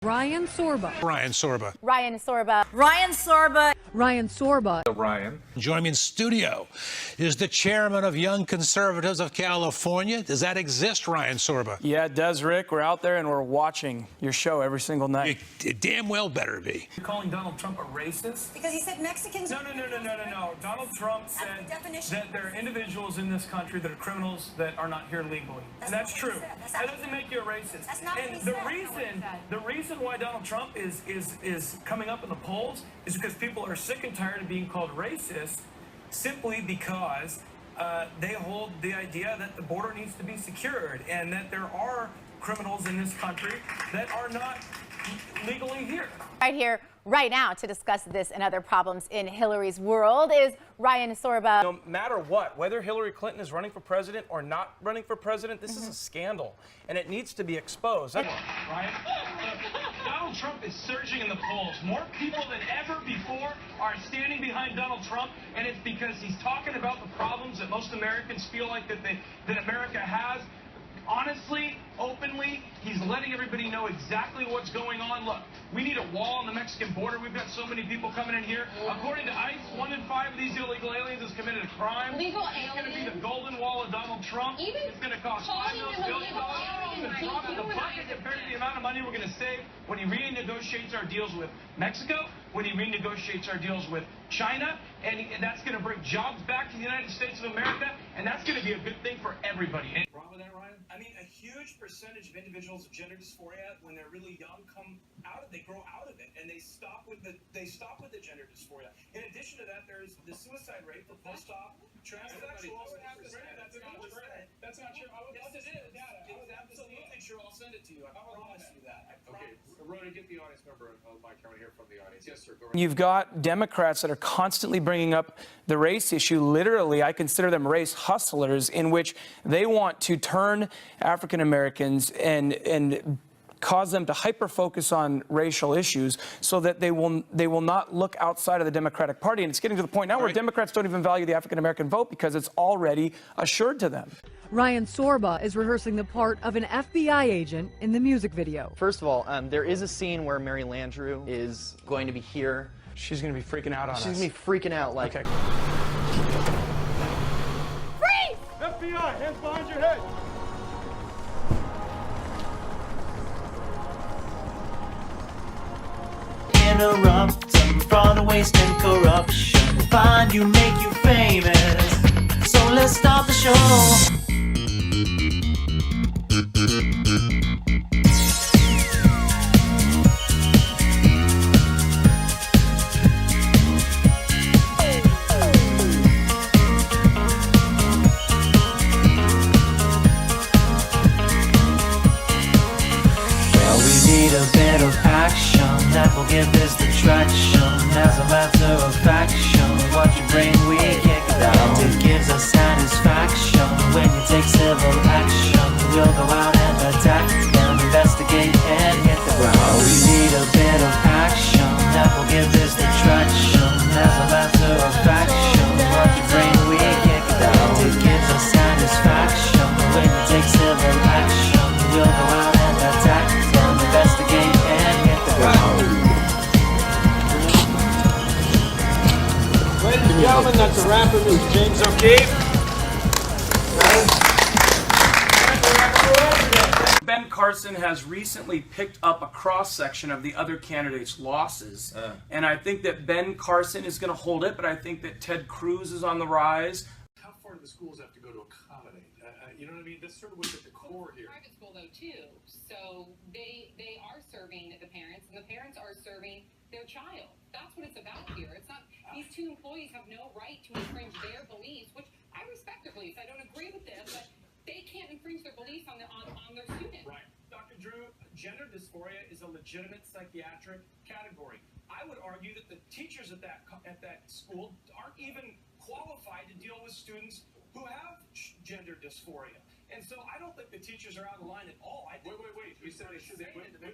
Ryan Sorba. Ryan Sorba. Ryan Sorba. Ryan Sorba. Ryan Sorba. Ryan. Joining me in studio is the chairman of Young Conservatives of California. Does that exist, Ryan Sorba? Yeah, it does, Rick. We're out there and we're watching your show every single night. It damn well better be. You're calling Donald Trump a racist? Because he said Mexicans... No. Donald Trump said that there are individuals in this country that are criminals that are not here legally. And that's true. That doesn't make you a racist. That's not and the reason why Donald Trump is coming up in the polls is because people are sick and tired of being called racist simply because they hold the idea that the border needs to be secured and that there are criminals in this country that are not legally here. Right here, right now, to discuss this and other problems in Hillary's world is Ryan Sorba. No matter what, whether Hillary Clinton is running for president or not running for president, this is a scandal, and it needs to be exposed. Ryan, Donald Trump is surging in the polls. More people than ever before are standing behind Donald Trump, and it's because he's talking about the problems that most Americans feel like that America has. Honestly, openly, he's letting everybody know exactly what's going on. Look, we need a wall on the Mexican border. We've got so many people coming in here. According to ICE, 1 in 5 of these illegal aliens has committed a crime. It's going to be the golden wall of Donald Trump. It's going to cost $5 billion. It's a drop in the bucket compared to the amount of money we're going to save when he renegotiates our deals with Mexico, when he renegotiates our deals with China, and that's going to bring jobs back to the United States of America, and that's going to be a good thing for everybody. Wrong with that, Ryan? I mean, a huge percentage of individuals with gender dysphoria, when they're really young, they grow out of it, and they stop with the gender dysphoria. In addition to that, there's the suicide rate for post-op transsexuals. That's not true. Yes, it is. It's absolutely true. I'll send it to you. I promise you that. Okay, Rhoda, get the audience member on mic. I want to hear from the audience. Yes, sir. Go ahead. You've got Democrats that are constantly bringing up the race issue. Literally, I consider them race hustlers, in which they want to turn African Americans and cause them to hyper-focus on racial issues so that they will not look outside of the Democratic Party. And it's getting to the point now where Democrats don't even value the African American vote because it's already assured to them. Ryan Sorba is rehearsing the part of an FBI agent in the music video. First of all, there is a scene where Mary Landrieu is going to be here. She's going to be freaking out on us. She's going to be freaking out like... Okay. Freeze! FBI, hands behind your head. Interrupt them, fraud, waste, and corruption. Find you, make you famous. So let's start the show. Well, we need a bit of action that will give this the traction. As a matter of faction, what you bring we kick down. It gives us satisfaction when you take civil action. We'll go out and attack them, investigate and hit the ground. We need a bit of action that will give this the traction. As a matter of faction, what you bring we kick down. It gives us satisfaction when you take civil action. We'll go out and attack them, investigate and hit the ground. Ladies and gentlemen, that's a wrap of News. James O'Keefe. Ben Carson has recently picked up a cross-section of the other candidates' losses. And I think that Ben Carson is going to hold it, but I think that Ted Cruz is on the rise. How far do the schools have to go to accommodate? You know what I mean? That's sort of what's at the core here. Private school, though, too. So they are serving the parents, and the parents are serving their child. That's what it's about here. It's not, these two employees have no right to infringe their beliefs, which I respect their beliefs. I don't agree with them, but they can't infringe their beliefs on their students. Right. Dr. Drew, gender dysphoria is a legitimate psychiatric category. I would argue that the teachers at that school aren't even qualified to deal with students who have gender dysphoria. And so I don't think the teachers are out of line at all. I think Wait. You said they should. Wait. Right.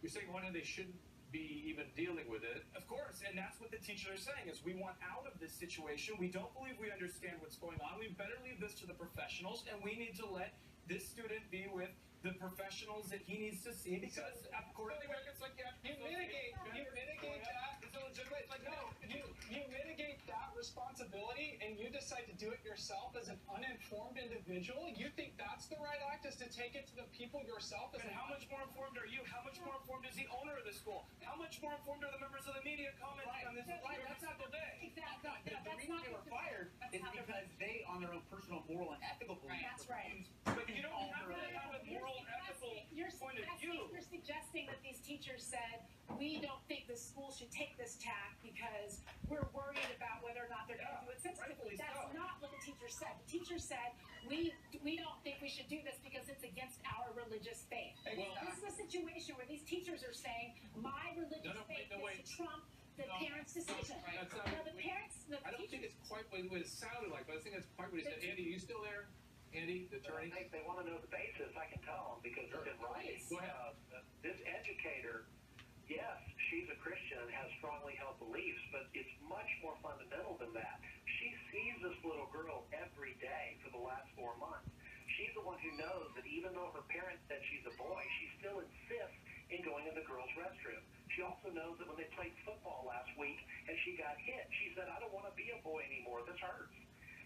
You're saying one of they shouldn't be even dealing with it. Of course, and that's what the teachers are saying, is we want out of this situation. We don't believe we understand what's going on. We better leave this to the professionals, and we need to let this student be with the professionals that he needs to see, because according to Americans, like you mitigate that. It's illegitimate. It's like, no, you mitigate that responsibility and you decide to do it yourself as an uninformed individual. You think that's the right act, is to take it to the people yourself? and how much more informed are you? How much more informed is the owner of the school? How much more informed are the members of the media commenting on this? Right, that's not their day. Exactly. The reason they were fired is because they, on their own personal moral and ethical beliefs, That's right. But you don't have to have a moral, ethical point of view. You're suggesting that these teachers said, we don't think the school should take this tack because we're worried about whether or not they're going to do it sensitively. That's not what the teacher said. The teacher said, we don't think we should do this because it's against our religious faith. This is a situation where these teachers are saying, my religious faith is to trump the parents' decision. That's not, Now, the parents, the I don't think it's quite what it sounded like, but I think that's quite what he said. Andy, are you still there? Andy, the attorney? I think they want to know the basis. I can tell them because it's in writing. Go ahead. This educator, yes, she's a Christian and has strongly held beliefs, but it's much more fundamental than that. She sees this little girl every day for the last 4 months. She's the one who knows that even though her parents said she's a boy, she still insists in going in the girls' restroom. She also knows that when they played football last week and she got hit, she said, I don't want to be a boy anymore. This hurts.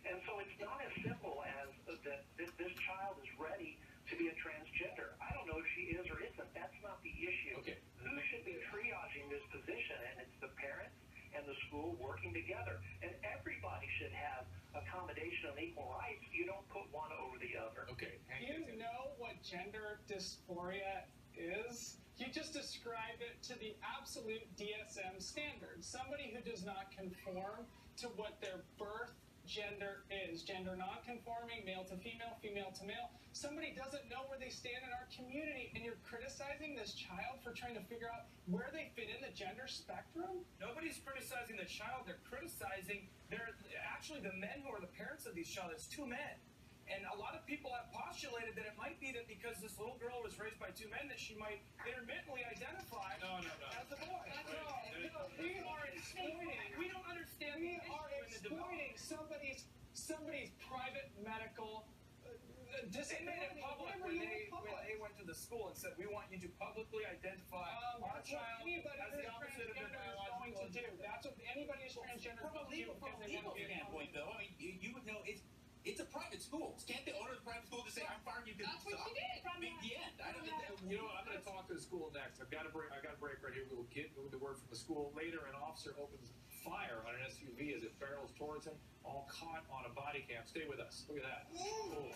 And so it's not as simple as that this child is ready to be a transgender. I don't know if she is or isn't. That's not the issue. Okay. Who should be triaging this position? And it's the parents and the school working together. And everybody should have accommodation and equal rights. You don't put one over the other. Okay. Do you know what gender dysphoria is? You just described it to the absolute DSM standard. Somebody who does not conform to what their birth gender is. Gender non-conforming, male to female, female to male. Somebody doesn't know where they stand in our community, and you're criticizing this child for trying to figure out where they fit in the gender spectrum? Nobody's criticizing the child. They're criticizing, actually the men who are the parents of these children. It's 2 men. And a lot of people have postulated that it might be that because this little girl was raised by 2 men that she might intermittently identify as a boy. No, we are exploiting. We don't understand. We are exploiting somebody's private medical They made it public when they went to the school and said, we want you to publicly identify our child as the opposite of their biological gender. That's what anybody who's transgender From a legal standpoint, though, I mean, you would know it's a private school. Can't the owner of the private school just say, I'm firing you because That's what she did. the end. I don't You know, I'm going to talk to the school next. I've got a break right here. We'll get the word from the school. Later, an officer opens fire on an SUV as it barrels towards him, all caught on a body cam. Stay with us. Look at that. Oh.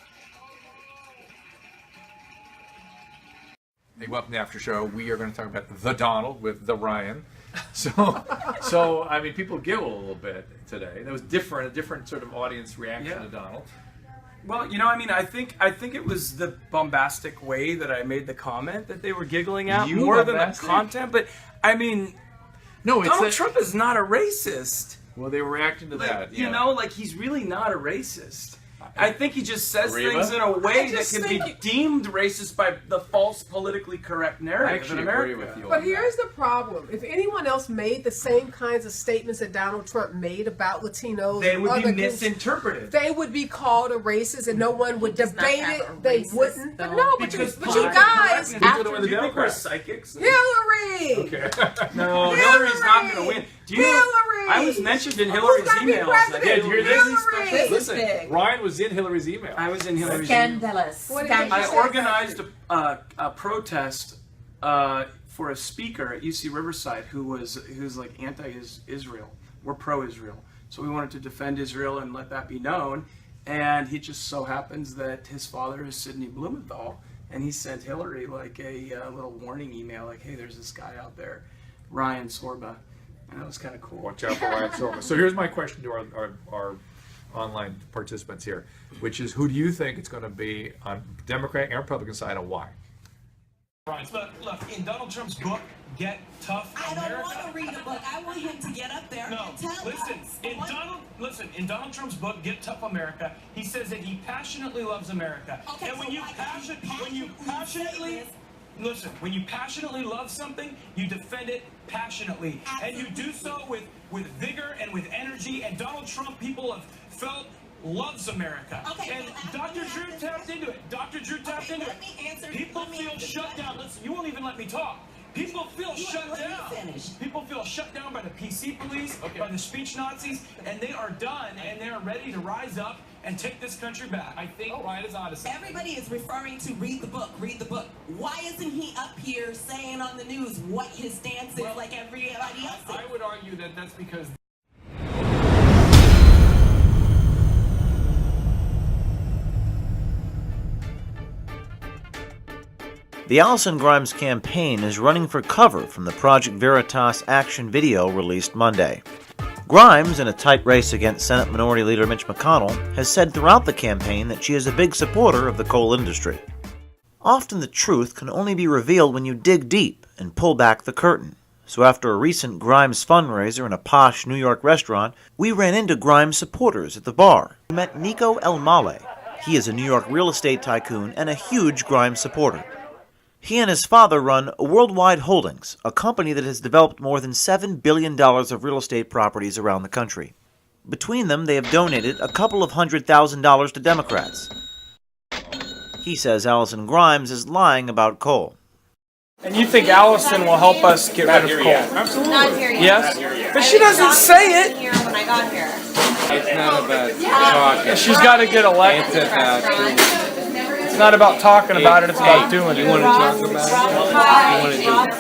Hey, welcome to the after show. We are going to talk about the Donald with the Ryan. So I mean, people giggle a little bit today. That was different, a different sort of audience reaction to Donald. Well, you know, I mean, I think it was the bombastic way that I made the comment that they were giggling at more than the content. But I mean, no, Donald Trump is not a racist. Well, they were reacting to that. You know, like he's really not a racist. I think he just says things in a way that can be deemed racist by the false politically correct narrative in America. Agree with you. But here's the problem. If anyone else made the same kinds of statements that Donald Trump made about Latinos, they would be misinterpreted. They would be called a racist and no one would debate it. They wouldn't. But no, but you guys, after the Democrats, psychics. Hillary! Okay. No, Hillary's not going to win. Do you know, I was mentioned in Hillary's emails. Did you hear this? Listen, Ryan was in Hillary's email. I was in Hillary's Scandalous. I organized a protest for a speaker at UC Riverside who's like anti-Israel. We're pro-Israel. So we wanted to defend Israel and let that be known. And he just so happens that his father is Sidney Blumenthal, and he sent Hillary like a little warning email, like, hey, there's this guy out there, Ryan Sorba. And that was kind of cool. Watch out for Ryan Sorba. So here's my question to our online participants here, which is, who do you think it's going to be on Democrat and Republican side, and why? Look, in Donald Trump's book, Get Tough America. I don't want to read a book. I want him to get up there and tell us. In Donald Trump's book, Get Tough America, he says that he passionately loves America. Okay, and when so you passionately love something, you defend it passionately. And you do so with vigor and with energy. And Donald Trump, people have felt loves America. Okay, And Dr. Drew tapped into it. Dr. Drew tapped into it. People feel shut down. Listen, you won't even let me talk. People feel shut down. People feel shut down by the PC police, by the speech Nazis, and they are done, and they are ready to rise up and take this country back. I think Ryan is on to something. Everybody is referring to read the book, read the book. Why isn't he up here saying on the news what his stance is like everybody else is? I would argue that that's because The Allison Grimes campaign is running for cover from the Project Veritas action video released Monday. Grimes, in a tight race against Senate Minority Leader Mitch McConnell, has said throughout the campaign that she is a big supporter of the coal industry. Often the truth can only be revealed when you dig deep and pull back the curtain. So after a recent Grimes fundraiser in a posh New York restaurant, we ran into Grimes supporters at the bar. We met Nico El Male. He is a New York real estate tycoon and a huge Grimes supporter. He and his father run Worldwide Holdings, a company that has developed more than $7 billion of real estate properties around the country. Between them, they have donated a couple of $100,000 to Democrats. He says Allison Grimes is lying about coal. And you think Allison will help us get rid of coal? Absolutely. Not here yet. Yes? But she doesn't say it. Here when I got here. It's not about talking. She's got to get elected. It's about It's not about talking about it, it's about doing it. You want to talk about it? You want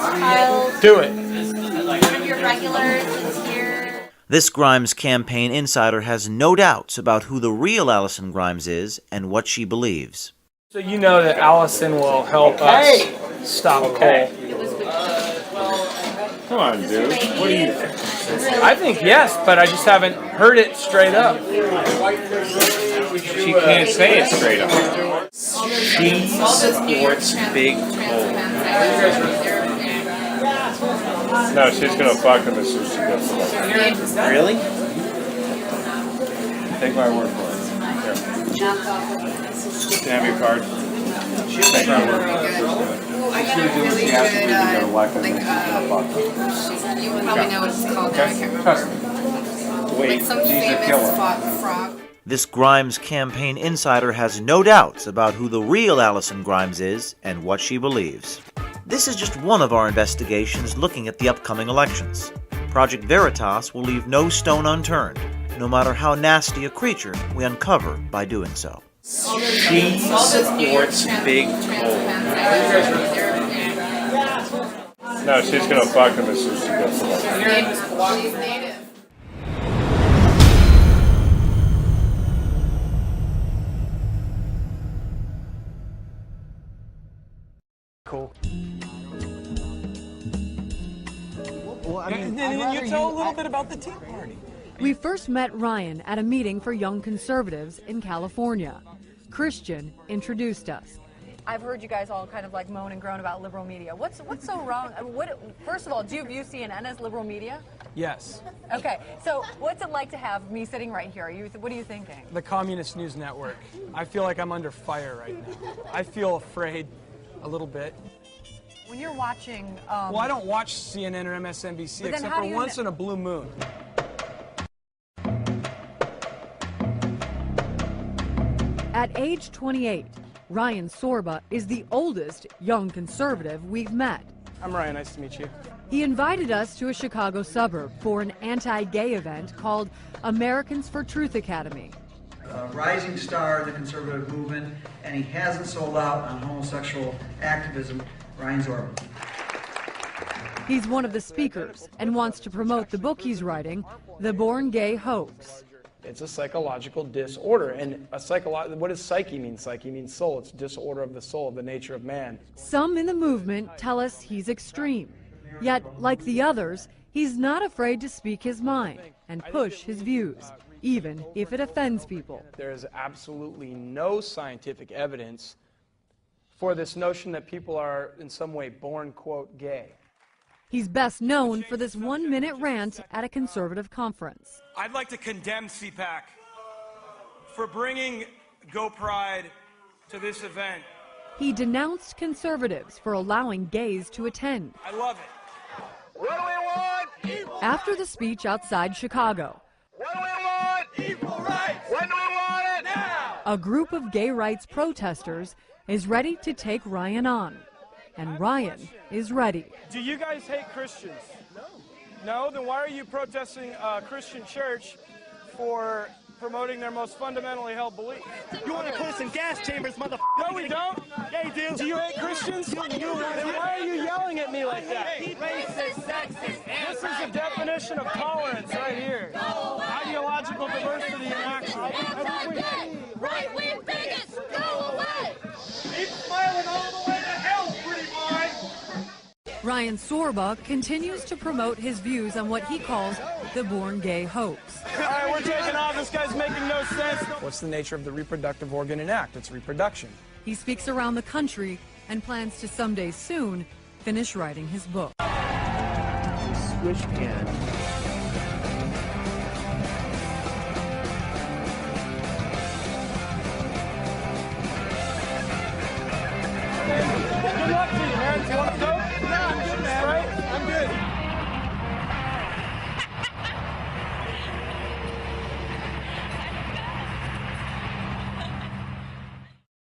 to do it. One of your regulars is here. This Grimes campaign insider has no doubts about who the real Allison Grimes is and what she believes. So you know that Allison will help us stop coal. Come on, dude. What do you think? I think yes, but I just haven't heard it straight up. She can't say it straight up. She supports big coal. No, she's gonna fuck him as soon as she gets elected. Really? Take my word for it. Here. Can I have your card? Take my word for it. I got a really good, you probably know what it's called now, I can't remember. Trust me. Wait, Like some she's a famous killer. frog. This Grimes campaign insider has no doubts about who the real Allison Grimes is and what she believes. This is just one of our investigations looking at the upcoming elections. Project Veritas will leave no stone unturned, no matter how nasty a creature we uncover by doing so. She supports big coal. No, she's gonna fuck him as soon as she gets elected. She's native. Cool. Well, I mean, and you tell a little bit about the Tea Party. We first met Ryan at a meeting for young conservatives in California. Christian introduced us. I've heard you guys all kind of like moan and groan about liberal media. What's so wrong? First of all, do you view CNN as liberal media? Yes. Okay, so what's it like to have me sitting right here? What are you thinking? The Communist News Network. I feel like I'm under fire right now. I feel afraid a little bit. When you're watching... well, I don't watch CNN or MSNBC except for once in a blue moon. At age 28, Ryan Sorba is the oldest young conservative we've met. I'm Ryan, nice to meet you. He invited us to a Chicago suburb for an anti-gay event called Americans for Truth Academy. A rising star of the conservative movement, and he hasn't sold out on homosexual activism, Ryan Sorba. He's one of the speakers and wants to promote the book he's writing, The Born Gay Hoax. It's a psychological disorder, and what does psyche mean? Psyche means soul. It's disorder of the soul, of the nature of man. Some in the movement tell us he's extreme. Yet, like the others, he's not afraid to speak his mind and push his views, even if it offends people. There is absolutely no scientific evidence for this notion that people are in some way born, quote, gay. He's best known for this one-minute rant at a conservative conference. I'd like to condemn CPAC for bringing Go Pride to this event. He denounced conservatives for allowing gays to attend. I love it. What do we want? Equal After the speech outside Chicago, What do we want? Equal rights. When do we want? A group of gay rights protesters is ready to take Ryan on. And Ryan is ready. Do you guys hate Christians? No. No? Then why are you protesting a Christian church for promoting their most fundamentally held beliefs? You want to put us in gas chambers, motherfucker? No, we don't. Yeah, you do. Do you hate Christians? Then why are you yelling at me like that? Racist, sexist, This is the definition of tolerance right here. Ideological diversity in action. right-wing bigots, go away! Keep smiling all the way to hell, pretty boy! Ryan Sorba continues to promote his views on what he calls the born gay hoax. All right, we're taking off. This guy's making no sense. What's the nature of the reproductive organ in act? It's reproduction. He speaks around the country and plans to someday soon finish writing his book. Squish pan